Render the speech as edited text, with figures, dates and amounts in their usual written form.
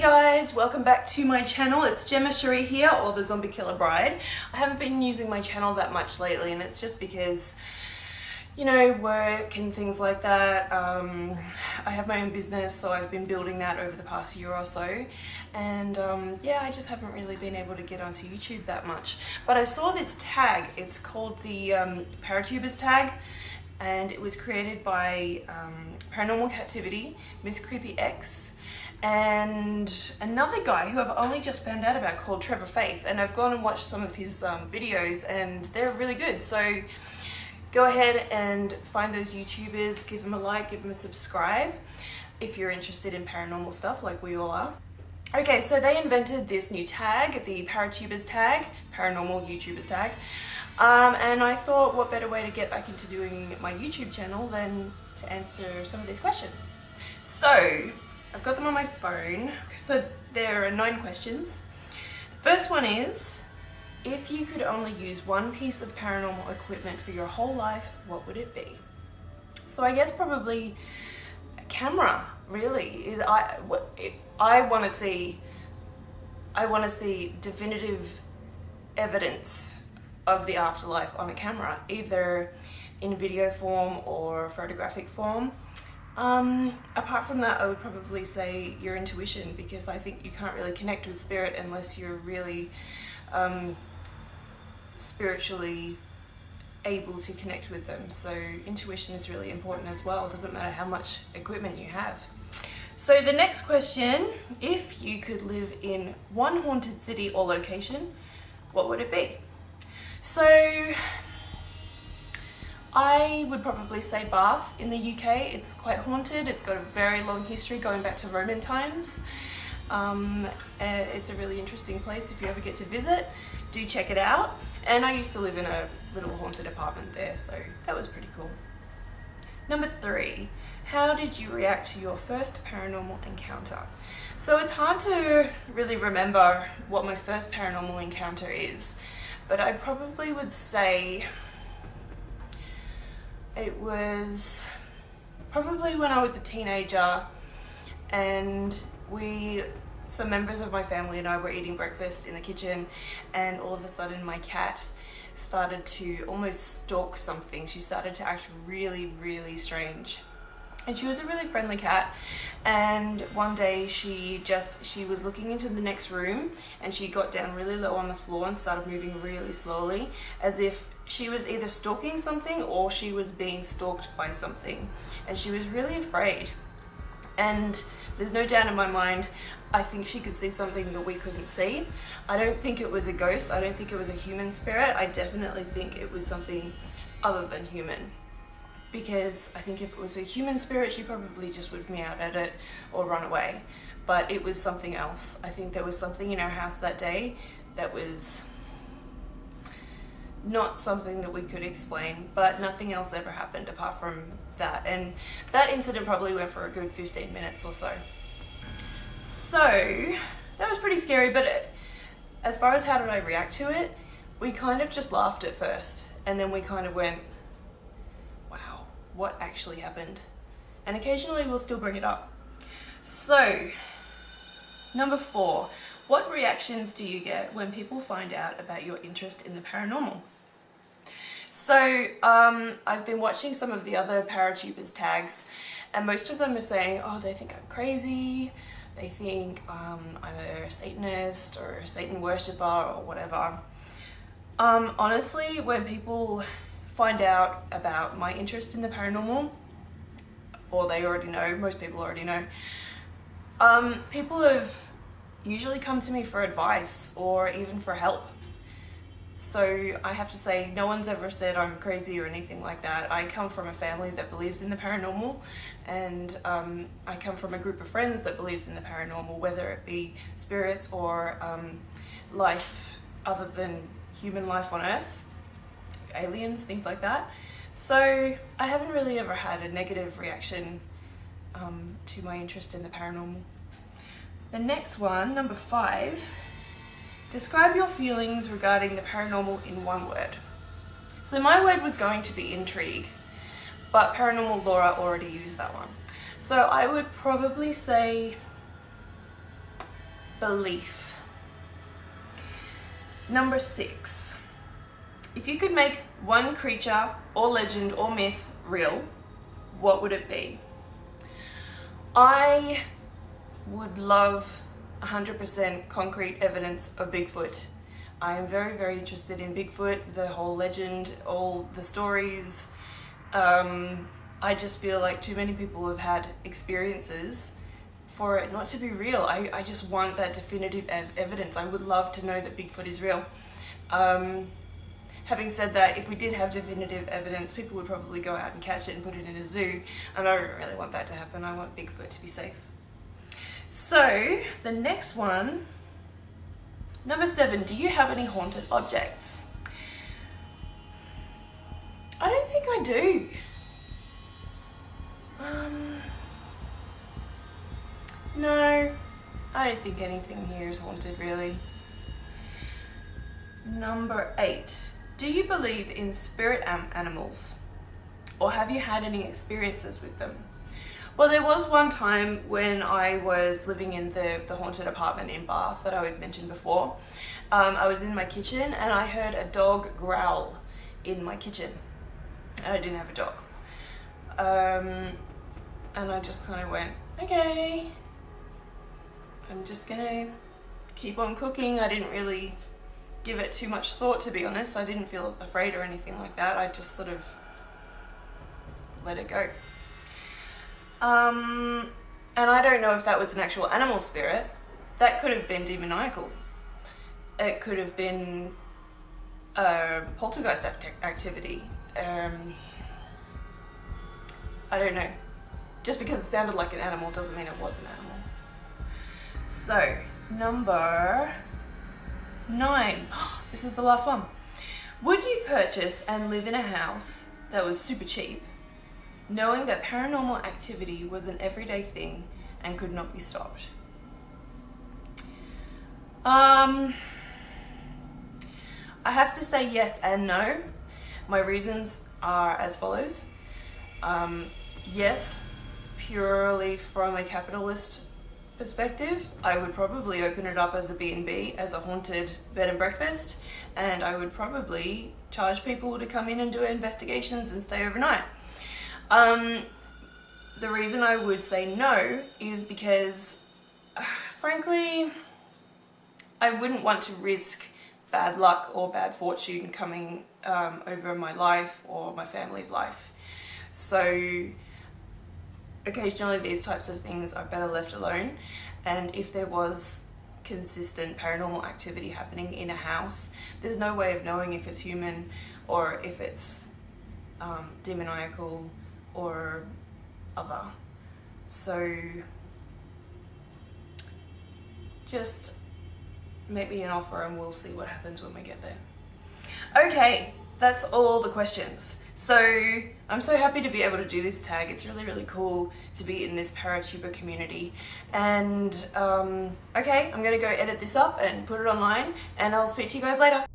guys, welcome back to my channel. It's Gemma Cherie here, or the Zombie Killer Bride. I haven't been using my channel that much lately, and it's just because, you know, work and things like that. I have my own business, so I've been building that over the past year or so, and yeah, I just haven't really been able to get onto YouTube that much. But I saw this tag. It's called the ParaTubers Tag, and it was created by Paranormal Kativity, MsCreepyx, and another guy who I've only just found out about called Trevor Faith, and I've gone and watched some of his videos, and they're really good. So go ahead and find those YouTubers, give them a like, give them a subscribe if you're interested in paranormal stuff like we all are. Okay, so they invented this new tag, the ParaTubers Tag, Paranormal YouTubers Tag, and I thought what better way to get back into doing my YouTube channel than to answer some of these questions. So I've got them on my phone. So there are 9 questions. The first one is, if you could only use one piece of paranormal equipment for your whole life, what would it be? So I guess probably a camera, really. I want to see definitive evidence of the afterlife on a camera, either in video form or photographic form. Apart from that, I would probably say your intuition, because I think you can't really connect with spirit unless you're really spiritually able to connect with them. So intuition is really important as well. It doesn't matter how much equipment you have. So the next question, if you could live in one haunted city or location, what would it be? So I would probably say Bath in the UK. It's quite haunted. It's got a very long history going back to Roman times. It's a really interesting place. If you ever get to visit, do check it out. And I used to live in a little haunted apartment there, so that was pretty cool. Number 3, how did you react to your first paranormal encounter? So it's hard to really remember what my first paranormal encounter is, but I probably would say it was probably when I was a teenager, and some members of my family and I were eating breakfast in the kitchen, and all of a sudden my cat started to almost stalk something. She started to act really, really strange. And she was a really friendly cat, and one day she was looking into the next room, and she got down really low on the floor and started moving really slowly, as if she was either stalking something or she was being stalked by something. And she was really afraid. And there's no doubt in my mind, I think she could see something that we couldn't see. I don't think it was a ghost. I don't think it was a human spirit. I definitely think it was something other than human. Because I think if it was a human spirit, she probably just would meow at it or run away. But it was something else. I think there was something in our house that day that was not something that we could explain, but nothing else ever happened apart from that. And that incident probably went for a good 15 minutes or so. So that was pretty scary, but as far as how did I react to it, we kind of just laughed at first, and then we kind of went, wow, what actually happened? And occasionally we'll still bring it up. So number 4, what reactions do you get when people find out about your interest in the paranormal? So I've been watching some of the other ParaTubers tags, and most of them are saying, oh, they think I'm crazy, they think I'm a Satanist or a Satan worshipper or whatever. Honestly, when people find out about my interest in the paranormal, or they already know, most people already know, people have usually come to me for advice or even for help. So I have to say, no one's ever said I'm crazy or anything like that. I come from a family that believes in the paranormal, and I come from a group of friends that believes in the paranormal, whether it be spirits or life other than human life on Earth, aliens, things like that. So I haven't really ever had a negative reaction to my interest in the paranormal. The next one, number 5, describe your feelings regarding the paranormal in one word. So my word was going to be intrigue, but Paranormal Laura already used that one. So I would probably say belief. Number 6. If you could make one creature or legend or myth real, what would it be? I would love 100% concrete evidence of Bigfoot. I am very, very interested in Bigfoot, the whole legend, all the stories. I just feel like too many people have had experiences for it not to be real. I just want that definitive evidence. I would love to know that Bigfoot is real. Having said that, if we did have definitive evidence, people would probably go out and catch it and put it in a zoo, and I don't really want that to happen. I want Bigfoot to be safe. So, the next one, number 7, do you have any haunted objects? I don't think I do. No, I don't think anything here is haunted, really. Number 8. Do you believe in spirit animals? Or have you had any experiences with them? Well, there was one time when I was living in the haunted apartment in Bath that I had mentioned before. I was in my kitchen and I heard a dog growl in my kitchen. And I didn't have a dog. And I just kind of went, okay, I'm just gonna keep on cooking. I didn't really give it too much thought, to be honest. I didn't feel afraid or anything like that. I just sort of let it go. And I don't know if that was an actual animal spirit. That could have been demoniacal. It could have been poltergeist activity. I don't know. Just because it sounded like an animal doesn't mean it was an animal. So, number 9. This is the last one. Would you purchase and live in a house that was super cheap, knowing that paranormal activity was an everyday thing and could not be stopped? I have to say yes and no. My reasons are as follows. Yes, purely from a capitalist perspective, I would probably open it up as a B&B, as a haunted bed and breakfast, and I would probably charge people to come in and do investigations and stay overnight. The reason I would say no is because, frankly, I wouldn't want to risk bad luck or bad fortune coming over my life or my family's life. So occasionally these types of things are better left alone, and if there was consistent paranormal activity happening in a house, there's no way of knowing if it's human or if it's demoniacal or other. So just make me an offer and we'll see what happens when we get there. Okay, that's all the questions. So I'm so happy to be able to do this tag. It's really, really cool to be in this ParaTuber community. And okay, I'm gonna go edit this up and put it online, and I'll speak to you guys later.